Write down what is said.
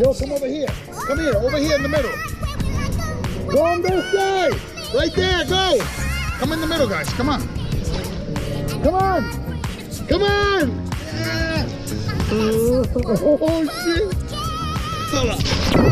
Yo, come over here. Come here, over here in the middle. Go on this side. Right there, go. Come in the middle, guys. Come on. Come on. Come on. Yeah. Oh, shit. Hold up.